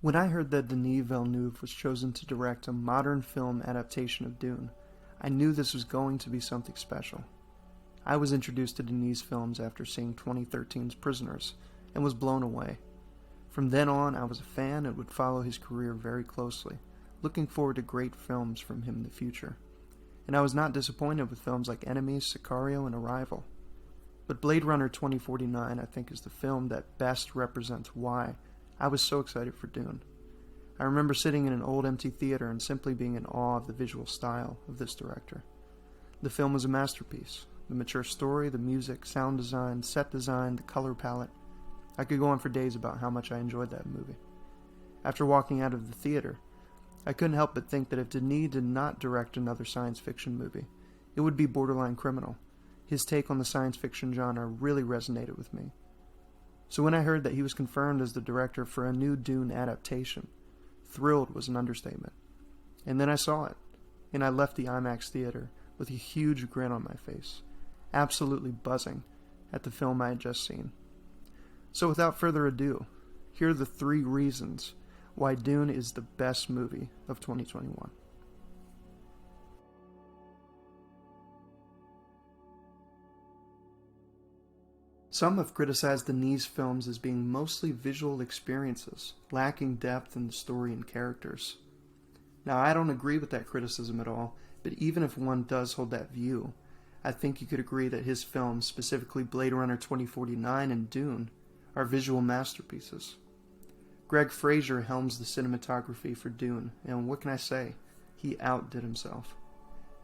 When I heard that Denis Villeneuve was chosen to direct a modern film adaptation of Dune, I knew this was going to be something special. I was introduced to Denis' films after seeing 2013's Prisoners, and was blown away. From then on, I was a fan and would follow his career very closely, looking forward to great films from him in the future. And I was not disappointed with films like Enemies, Sicario, and Arrival. But Blade Runner 2049, I think, is the film that best represents why I was so excited for Dune. I remember sitting in an old empty theater and simply being in awe of the visual style of this director. The film was a masterpiece. The mature story, the music, sound design, set design, the color palette. I could go on for days about how much I enjoyed that movie. After walking out of the theater, I couldn't help but think that if Denis did not direct another science fiction movie, it would be borderline criminal. His take on the science fiction genre really resonated with me. So when I heard that he was confirmed as the director for a new Dune adaptation, thrilled was an understatement. And then I saw it, and I left the IMAX theater with a huge grin on my face, absolutely buzzing at the film I had just seen. So without further ado, here are the 3 reasons why Dune is the best movie of 2021. Some have criticized Denis' films as being mostly visual experiences, lacking depth in the story and characters. Now, I don't agree with that criticism at all, but even if one does hold that view, I think you could agree that his films, specifically Blade Runner 2049 and Dune, are visual masterpieces. Greg Fraser helms the cinematography for Dune, and what can I say? He outdid himself.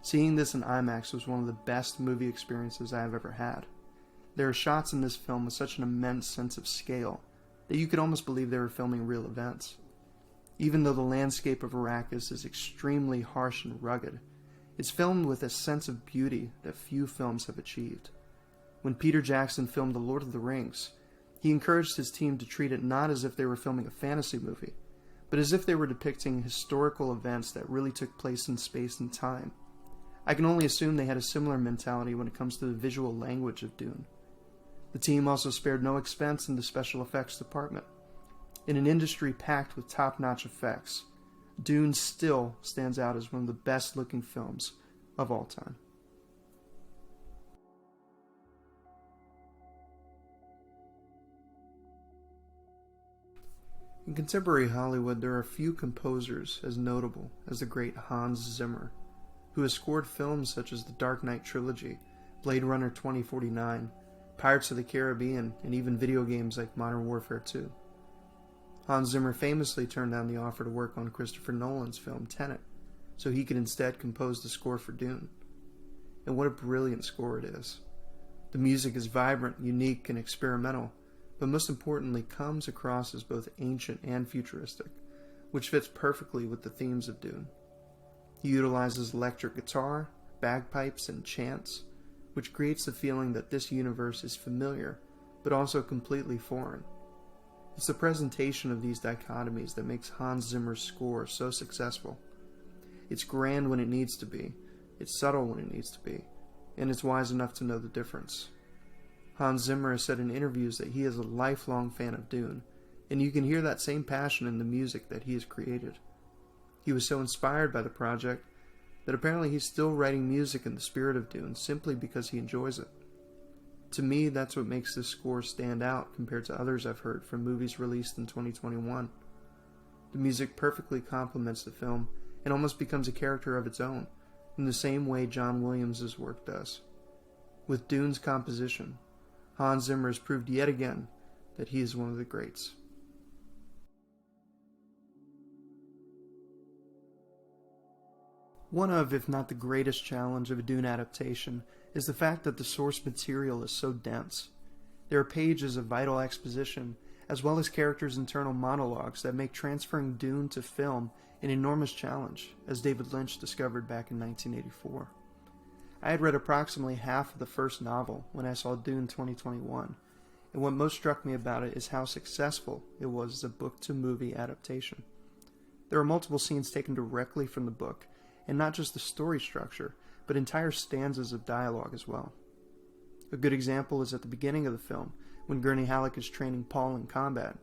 Seeing this in IMAX was one of the best movie experiences I have ever had. There are shots in this film with such an immense sense of scale that you could almost believe they were filming real events. Even though the landscape of Arrakis is extremely harsh and rugged, it's filmed with a sense of beauty that few films have achieved. When Peter Jackson filmed The Lord of the Rings, he encouraged his team to treat it not as if they were filming a fantasy movie, but as if they were depicting historical events that really took place in space and time. I can only assume they had a similar mentality when it comes to the visual language of Dune. The team also spared no expense in the special effects department. In an industry packed with top-notch effects, Dune still stands out as one of the best-looking films of all time. In contemporary Hollywood, there are few composers as notable as the great Hans Zimmer, who has scored films such as the Dark Knight trilogy, Blade Runner 2049, Pirates of the Caribbean, and even video games like Modern Warfare 2. Hans Zimmer famously turned down the offer to work on Christopher Nolan's film Tenet, so he could instead compose the score for Dune. And what a brilliant score it is. The music is vibrant, unique, and experimental, but most importantly comes across as both ancient and futuristic, which fits perfectly with the themes of Dune. He utilizes electric guitar, bagpipes, and chants, which creates the feeling that this universe is familiar, but also completely foreign. It's the presentation of these dichotomies that makes Hans Zimmer's score so successful. It's grand when it needs to be, it's subtle when it needs to be, and it's wise enough to know the difference. Hans Zimmer has said in interviews that he is a lifelong fan of Dune, and you can hear that same passion in the music that he has created. He was so inspired by the project that apparently he's still writing music in the spirit of Dune simply because he enjoys it. To me, that's what makes this score stand out compared to others I've heard from movies released in 2021. The music perfectly complements the film and almost becomes a character of its own, in the same way John Williams' work does. With Dune's composition, Hans Zimmer has proved yet again that he is one of the greats. One of, if not the greatest challenge of a Dune adaptation is the fact that the source material is so dense. There are pages of vital exposition, as well as characters' internal monologues that make transferring Dune to film an enormous challenge, as David Lynch discovered back in 1984. I had read approximately half of the first novel when I saw Dune 2021, and what most struck me about it is how successful it was as a book-to-movie adaptation. There are multiple scenes taken directly from the book, and not just the story structure, but entire stanzas of dialogue as well. A good example is at the beginning of the film, when Gurney Halleck is training Paul in combat.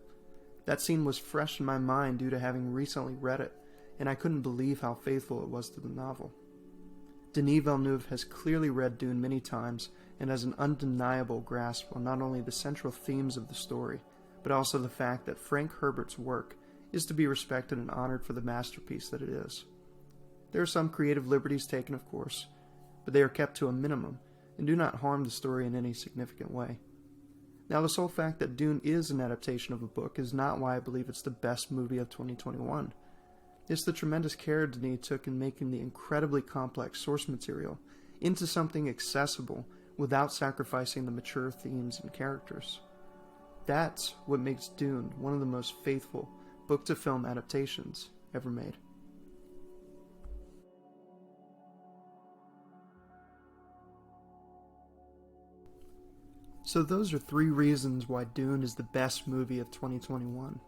That scene was fresh in my mind due to having recently read it, and I couldn't believe how faithful it was to the novel. Denis Villeneuve has clearly read Dune many times and has an undeniable grasp on not only the central themes of the story, but also the fact that Frank Herbert's work is to be respected and honored for the masterpiece that it is. There are some creative liberties taken, of course, but they are kept to a minimum and do not harm the story in any significant way. Now, the sole fact that Dune is an adaptation of a book is not why I believe it's the best movie of 2021. It's the tremendous care Denis took in making the incredibly complex source material into something accessible without sacrificing the mature themes and characters. That's what makes Dune one of the most faithful book-to-film adaptations ever made. So those are 3 reasons why Dune is the best movie of 2021.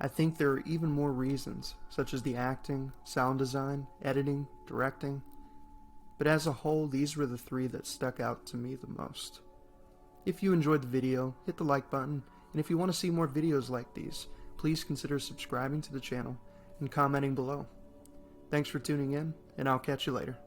I think there are even more reasons, such as the acting, sound design, editing, directing. But as a whole, these were the 3 that stuck out to me the most. If you enjoyed the video, hit the like button, and if you want to see more videos like these, please consider subscribing to the channel and commenting below. Thanks for tuning in, and I'll catch you later.